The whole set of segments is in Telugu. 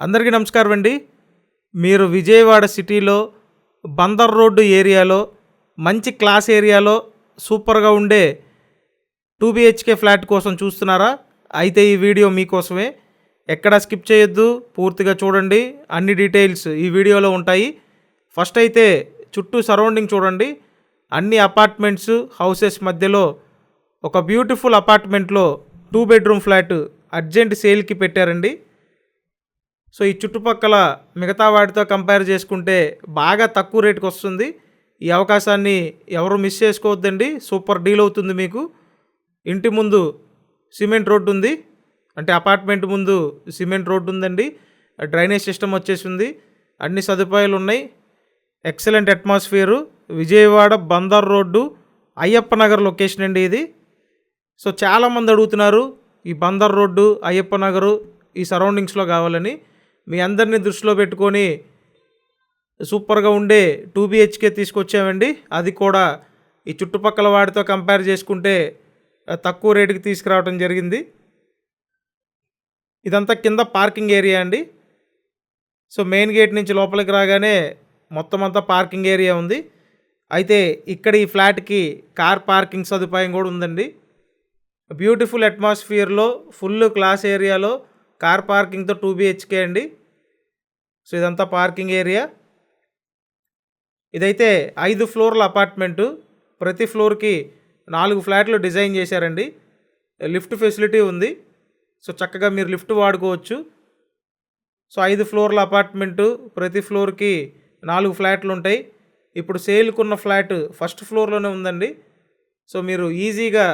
అందరికీ నమస్కారం అండి. మీరు విజయవాడ సిటీలో బందర్ రోడ్డు ఏరియాలో మంచి క్లాస్ ఏరియాలో సూపర్గా ఉండే 2 BHK ఫ్లాట్ కోసం చూస్తున్నారా? అయితే ఈ వీడియో మీకోసమే. ఎక్కడ స్కిప్ చేయొద్దు, పూర్తిగా చూడండి. అన్ని డీటెయిల్స్ ఈ వీడియోలో ఉంటాయి. ఫస్ట్ అయితే చుట్టూ సరౌండింగ్ చూడండి. అన్ని అపార్ట్మెంట్స్ హౌసెస్ మధ్యలో ఒక బ్యూటిఫుల్ అపార్ట్మెంట్లో 2 బెడ్రూమ్ ఫ్లాట్ అర్జెంట్ సేల్కి పెట్టారండి. సో ఈ చుట్టుపక్కల మిగతా వాటితో కంపేర్ చేసుకుంటే బాగా తక్కువ రేటుకి వస్తుంది. ఈ అవకాశాన్ని ఎవరు మిస్ చేసుకోవద్దండి. సూపర్ డీల్ అవుతుంది మీకు. ఇంటి ముందు సిమెంట్ రోడ్డు ఉంది, అంటే అపార్ట్మెంట్ ముందు సిమెంట్ రోడ్డు ఉందండి. డ్రైనేజ్ సిస్టమ్ వచ్చేసింది, అన్ని సదుపాయాలు ఉన్నాయి. Excellent atmosphere. Vijayawada Bandar road Ayyappa Nagar location అండి ఇది. సో చాలామంది అడుగుతున్నారు ఈ బందర్ రోడ్డు అయ్యప్ప నగరు ఈ సరౌండింగ్స్లో కావాలని. మీ అందరినీ దృష్టిలో పెట్టుకొని సూపర్గా ఉండే 2 BHK తీసుకొచ్చామండి. అది కూడా ఈ చుట్టుపక్కల వాటితో కంపేర్ చేసుకుంటే తక్కువ రేటుకి తీసుకురావడం జరిగింది. ఇదంతా కింద పార్కింగ్ ఏరియా అండి. సో మెయిన్ గేట్ నుంచి లోపలికి రాగానే మొత్తం అంతా పార్కింగ్ ఏరియా ఉంది. అయితే ఇక్కడ ఈ ఫ్లాట్కి కార్ పార్కింగ్ సదుపాయం కూడా ఉందండి. బ్యూటిఫుల్ అట్మాస్ఫియర్లో ఫుల్ క్లాస్ ఏరియాలో కార్ పార్కింగ్తో 2 BHK అండి. సో ఇదంతా పార్కింగ్ ఏరియా. ఇదైతే 5 ఫ్లోర్ల అపార్ట్మెంటు. ప్రతి ఫ్లోర్కి 4 ఫ్లాట్లు డిజైన్ చేశారండి. లిఫ్ట్ ఫెసిలిటీ ఉంది. సో చక్కగా మీరు లిఫ్ట్ వాడుకోవచ్చు. సో 5 ఫ్లోర్ల అపార్ట్మెంటు, ప్రతి ఫ్లోర్కి 4 ఫ్లాట్లు ఉంటాయి. ఇప్పుడు సేల్కున్న ఫ్లాట్ ఫస్ట్ ఫ్లోర్లోనే ఉందండి. సో మీరు ఈజీగా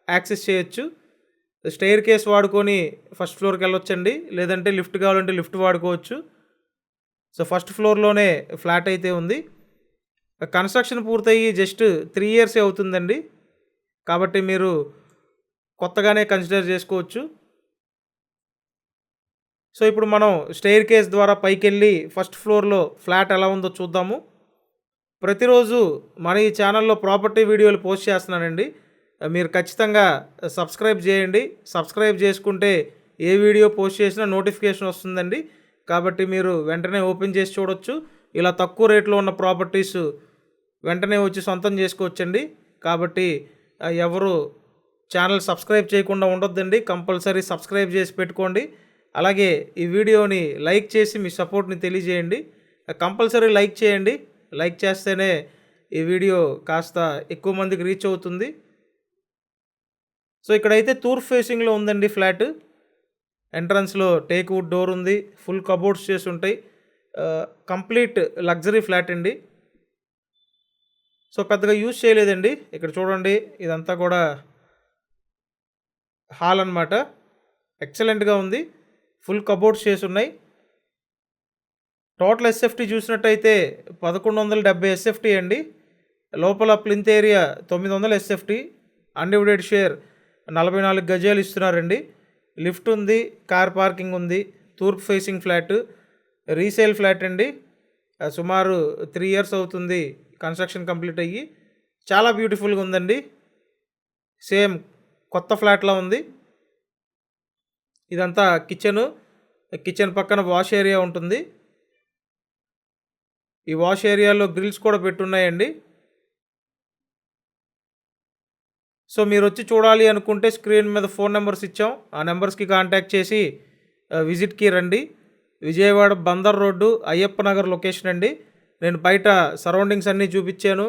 యాక్సెస్ చేయొచ్చు. స్టెయిర్ కేస్ వాడుకొని ఫస్ట్ ఫ్లోర్కి వెళ్ళొచ్చండి, లేదంటే లిఫ్ట్ కావాలంటే లిఫ్ట్ వాడుకోవచ్చు. సో ఫస్ట్ ఫ్లోర్లోనే ఫ్లాట్ అయితే ఉంది. కన్స్ట్రక్షన్ పూర్తయ్యి జస్ట్ 3 ఇయర్సే అవుతుందండి, కాబట్టి మీరు కొత్తగానే కన్సిడర్ చేసుకోవచ్చు. సో ఇప్పుడు మనం స్టెయిర్ కేస్ ద్వారా పైకి వెళ్ళి ఫస్ట్ ఫ్లోర్లో ఫ్లాట్ ఎలా ఉందో చూద్దాము. ప్రతిరోజు మన ఈ ఛానల్లో ప్రాపర్టీ వీడియోలు పోస్ట్ చేస్తున్నానండి. మీరు ఖచ్చితంగా సబ్స్క్రైబ్ చేయండి. సబ్స్క్రైబ్ చేసుకుంటే ఏ వీడియో పోస్ట్ చేసినా నోటిఫికేషన్ వస్తుందండి. కాబట్టి మీరు వెంటనే ఓపెన్ చేసి చూడొచ్చు. ఇలా తక్కువ రేట్లో ఉన్న ప్రాపర్టీస్ వెంటనే వచ్చి సొంతం చేసుకోవచ్చండి. కాబట్టి ఎవరు ఛానల్ సబ్స్క్రైబ్ చేయకుండా ఉండొద్దండి. కంపల్సరీ సబ్స్క్రైబ్ చేసి పెట్టుకోండి. అలాగే ఈ వీడియోని లైక్ చేసి మీ సపోర్ట్ని తెలియజేయండి. కంపల్సరీ లైక్ చేయండి. లైక్ చేస్తేనే ఈ వీడియో కాస్త ఎక్కువ మందికి రీచ్ అవుతుంది. సో ఇక్కడైతే తూర్పు ఫేసింగ్లో ఉందండి ఫ్లాట్. ఎంట్రన్స్లో టేక్ వుడ్ డోర్ ఉంది, ఫుల్ కబోర్డ్స్ చేసి ఉంటాయి. కంప్లీట్ లగ్జరీ ఫ్లాట్ అండి. సో పెద్దగా యూజ్ చేయలేదండి. ఇక్కడ చూడండి, ఇదంతా కూడా హాల్ అన్నమాట. ఎక్సలెంట్గా ఉంది, ఫుల్ కబోర్డ్స్ చేసి ఉన్నాయి. టోటల్ SFT చూసినట్టయితే 1170 SFT అండి. లోపల plinth area 900 SFT. Undivided share 44 గజాలు ఇస్తున్నారండి. లిఫ్ట్ ఉంది, కార్ పార్కింగ్ ఉంది. తూర్పు ఫేసింగ్ ఫ్లాట్, రీసేల్ ఫ్లాట్ అండి. సుమారు 3 ఇయర్స్ అవుతుంది కన్స్ట్రక్షన్ కంప్లీట్ అయ్యి. చాలా బ్యూటిఫుల్గా ఉందండి. సేమ్ కొత్త ఫ్లాట్లా ఉంది. ఇదంతా కిచెన్ పక్కన వాష్ ఏరియా ఉంటుంది. ఈ వాష్ ఏరియాలో గ్రిల్స్ కూడా పెట్టున్నాయండి. సో మీరు వచ్చి చూడాలి అనుకుంటే స్క్రీన్ మీద ఫోన్ నెంబర్స్ ఇచ్చాం. ఆ నెంబర్స్కి కాంటాక్ట్ చేసి విజిట్కి రండి. విజయవాడ బందర్ రోడ్డు అయ్యప్ప నగర్ లొకేషన్ అండి. నేను బయట సరౌండింగ్స్ అన్నీ చూపించాను.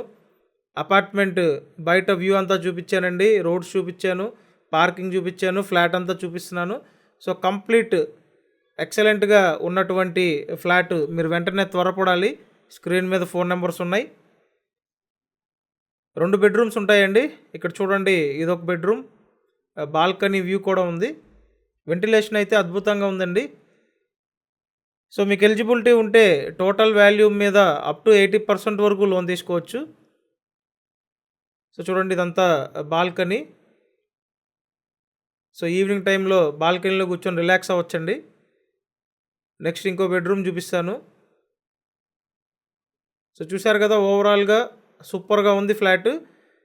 అపార్ట్మెంట్ బయట వ్యూ అంతా చూపించానండి. రోడ్స్ చూపించాను, పార్కింగ్ చూపించాను, ఫ్లాట్ అంతా చూపిస్తున్నాను. సో కంప్లీట్ ఎక్సలెంట్గా ఉన్నటువంటి ఫ్లాట్. మీరు వెంటనే త్వరపడాలి. స్క్రీన్ మీద ఫోన్ నెంబర్స్ ఉన్నాయి. 2 బెడ్రూమ్స్ ఉంటాయండి. ఇక్కడ చూడండి, ఇదొక బెడ్రూమ్. బాల్కనీ వ్యూ కూడా ఉంది. వెంటిలేషన్ అయితే అద్భుతంగా ఉందండి. సో మీకు ఎలిజిబిలిటీ ఉంటే టోటల్ వాల్యూ మీద అప్ టు 80% వరకు లోన్ తీసుకోవచ్చు. సో చూడండి, ఇదంతా బాల్కనీ. సో ఈవినింగ్ టైంలో బాల్కనీలో కూర్చొని రిలాక్స్ అవ్వచ్చండి. నెక్స్ట్ ఇంకో బెడ్రూమ్ చూపిస్తాను. సో చూశారు కదా, ఓవరాల్గా సూపర్గా ఉంది ఫ్లాట్.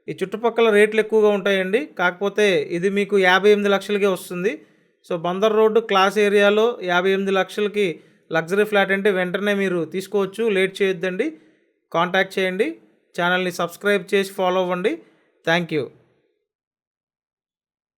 ఈ చుట్టుపక్కల రేట్లు ఎక్కువగా ఉంటాయండి, కాకపోతే ఇది మీకు 58 లక్షలకే వస్తుంది. సో బందర్ రోడ్డు క్లాస్ ఏరియాలో 58 లక్షలకి లగ్జరీ ఫ్లాట్ అంటే వెంటనే మీరు తీసుకోవచ్చు. లేట్ చేయొద్దండి, కాంటాక్ట్ చేయండి. ఛానల్ని సబ్స్క్రైబ్ చేసి ఫాలో అవ్వండి. Thank you.